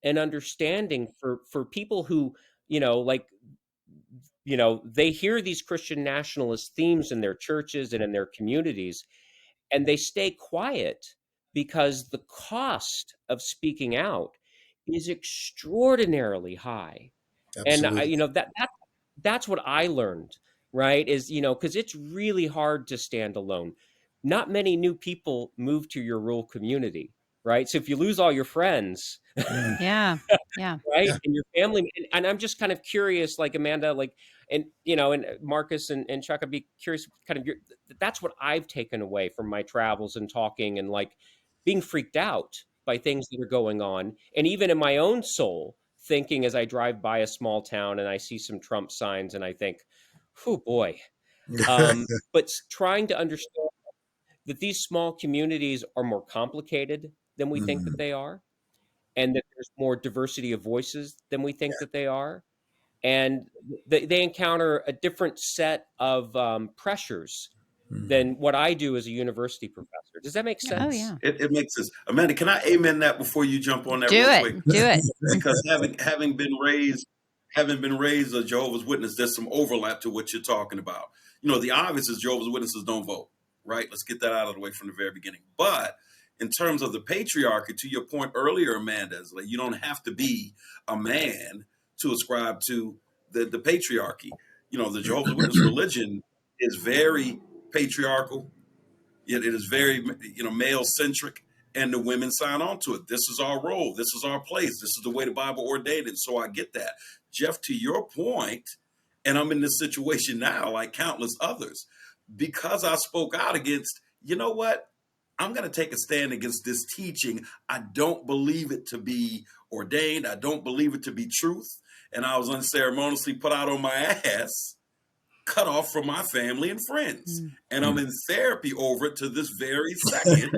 and understanding for people who, like, they hear these Christian nationalist themes in their churches and in their communities, and they stay quiet because the cost of speaking out is extraordinarily high. And Absolutely. that's what I learned, right? Is, because it's really hard to stand alone. Not many new people move to your rural community, right? So if you lose all your friends, Mm. Yeah. Yeah. right, Yeah. and your family, and I'm just kind of curious, like Amanda, like, and and Marcus and Chuck, I'd be curious, kind of that's what I've taken away from my travels and talking and like being freaked out by things that are going on, and even in my own soul, thinking as I drive by a small town and I see some Trump signs and I think, oh boy, but trying to understand that these small communities are more complicated than we think that Mm. they are, and that there's more diversity of voices than we think that they are. And they encounter a different set of pressures Mm. than what I do as a university professor. Does that make Oh, sense? yeah. It makes sense. Amanda, can I amen that before you jump on that Do real quick? it. Do it. Because having been raised a Jehovah's Witness, there's some overlap to what you're talking about. The obvious is Jehovah's Witnesses don't vote, right? Let's get that out of the way from the very beginning. But in terms of the patriarchy, to your point earlier, Amanda, is like you don't have to be a man to ascribe to the patriarchy. The Jehovah's Witness religion is very patriarchal. Yet it is very, male centric, and the women sign on to it. This is our role. This is our place. This is the way the Bible ordained it. So I get that. Jeff, to your point, and I'm in this situation now, like countless others, because I spoke out against, you know what? I'm going to take a stand against this teaching. I don't believe it to be ordained. I don't believe it to be truth. And I was unceremoniously put out on my ass, cut off from my family and friends. Mm. And I'm in therapy over it to this very second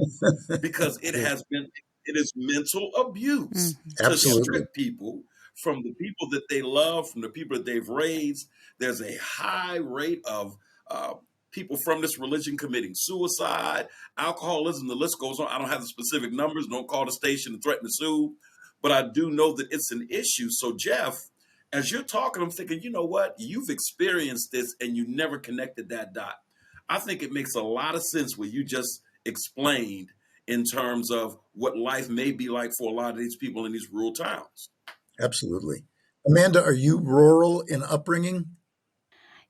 because it is mental abuse Mm-hmm. to Absolutely. strip people from the people that they love, from the people that they've raised. There's a high rate of people from this religion committing suicide, alcoholism, the list goes on. I don't have the specific numbers. Don't call the station and threaten to sue. But I do know that it's an issue. So, Jeff, as you're talking, I'm thinking, you know what? You've experienced this and you never connected that dot. I think it makes a lot of sense what you just explained in terms of what life may be like for a lot of these people in these rural towns. Absolutely. Amanda, are you rural in upbringing?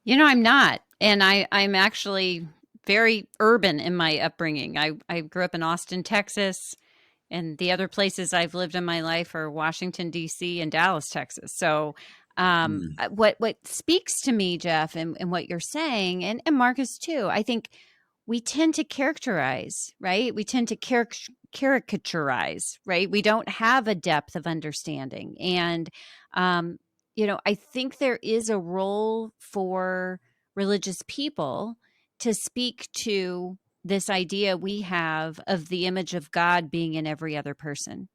I'm not. And I'm actually very urban in my upbringing. I grew up in Austin, Texas, and the other places I've lived in my life are Washington, D.C. and Dallas, Texas. So What speaks to me, Jeff, and what you're saying, and Marcus too, I think we tend to characterize, right? We tend to caricaturize, right? We don't have a depth of understanding. And, I think there is a role for religious people to speak to this idea we have of the image of God being in every other person,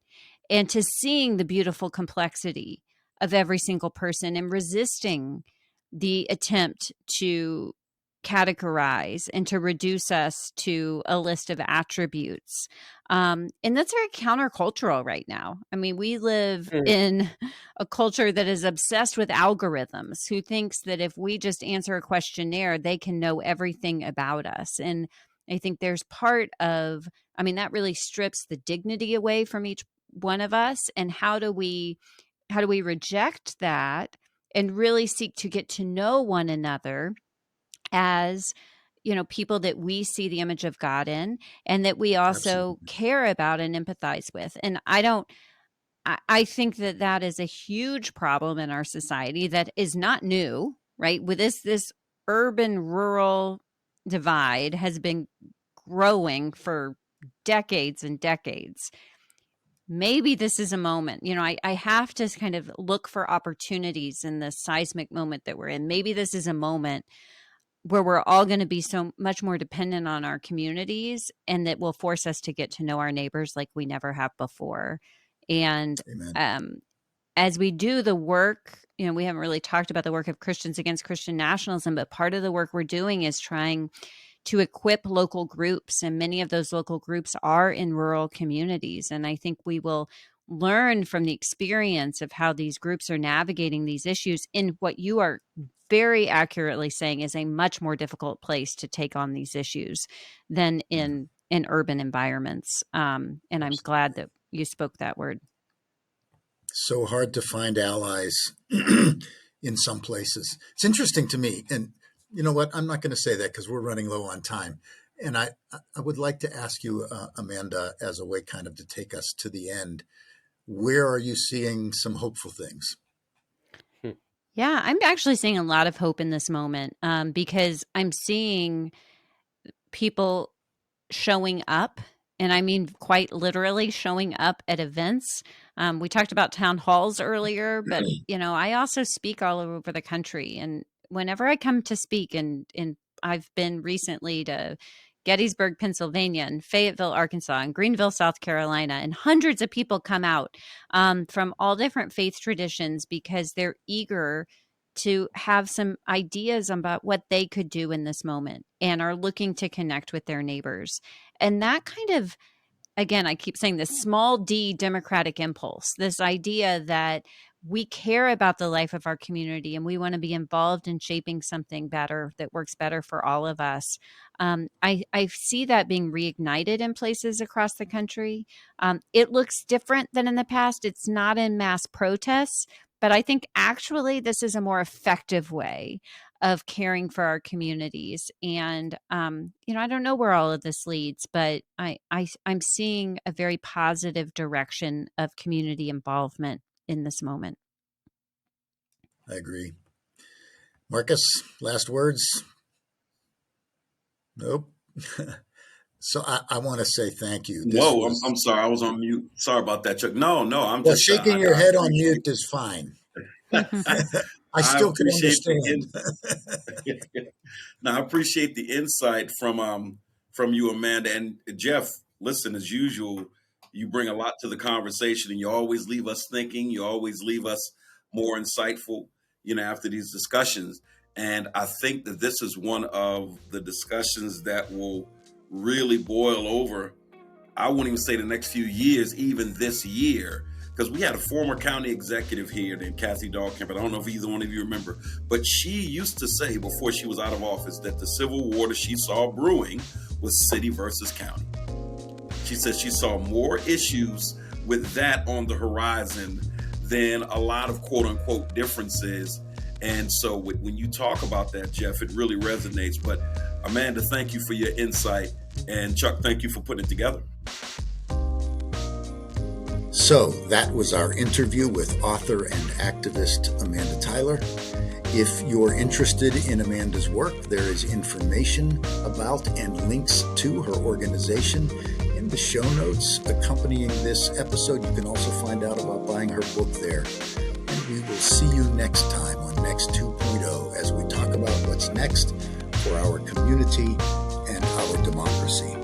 and to seeing the beautiful complexity of every single person and resisting the attempt to categorize and to reduce us to a list of attributes. And that's very countercultural right now. I mean, we live in a culture that is obsessed with algorithms, who thinks that if we just answer a questionnaire, they can know everything about us. And I think there's part of, that really strips the dignity away from each one of us. And how do we reject that and really seek to get to know one another as people that we see the image of God in, and that we also Absolutely. care about and empathize with. And I think that is a huge problem in our society that is not new, right? With this urban rural divide has been growing for decades and decades. Maybe this is a moment, I have to kind of look for opportunities in this seismic moment that we're in. Maybe this is a moment where we're all going to be so much more dependent on our communities, and that will force us to get to know our neighbors like we never have before. And Amen. As we do the work, we haven't really talked about the work of Christians Against Christian Nationalism, but part of the work we're doing is trying to equip local groups. And many of those local groups are in rural communities. And I think we will learn from the experience of how these groups are navigating these issues in what you are very accurately saying is a much more difficult place to take on these issues than in urban environments. And I'm glad that you spoke that word. So hard to find allies in some places. It's interesting to me. And you know what? I'm not going to say that because we're running low on time. And I would like to ask you, Amanda, as a way kind of to take us to the end, where are you seeing some hopeful things? Yeah, I'm actually seeing a lot of hope in this moment, because I'm seeing people showing up, and I mean quite literally showing up at events. We talked about town halls earlier, but I also speak all over the country, and whenever I come to speak, and I've been recently to Gettysburg, Pennsylvania, and Fayetteville, Arkansas, and Greenville, South Carolina, and hundreds of people come out from all different faith traditions because they're eager to have some ideas about what they could do in this moment, and are looking to connect with their neighbors. And that kind of, again, I keep saying this small d democratic impulse, this idea that we care about the life of our community and we want to be involved in shaping something better that works better for all of us. I see that being reignited in places across the country. It looks different than in the past. It's not in mass protests, but I think actually this is a more effective way of caring for our communities. And, I don't know where all of this leads, but I'm seeing a very positive direction of community involvement in this moment. I agree. Marcus, last words? Nope. So I want to say thank you. I'm sorry. I was on mute. Sorry about that, Chuck. No, I'm Well, just, shaking your head on mute is fine. I I still can appreciate understand. Now, I appreciate the insight from you, Amanda, and Jeff. Listen, as usual, you bring a lot to the conversation, and you always leave us thinking. You always leave us more insightful, after these discussions. And I think that this is one of the discussions that will really boil over. I won't even say the next few years, even this year, because we had a former county executive here named Kathy Dahlkemp. I don't know if either one of you remember, but she used to say before she was out of office that the civil war that she saw brewing was city versus county. She said she saw more issues with that on the horizon than a lot of quote unquote differences. And so when you talk about that, Jeff, it really resonates. But Amanda, thank you for your insight. And Chuck, thank you for putting it together. So that was our interview with author and activist Amanda Tyler. If you're interested in Amanda's work, there is information about and links to her organization in the show notes accompanying this episode. You can also find out about buying her book there. And we will see you next time on Next 2.0 as we talk about what's next for our community and our democracy.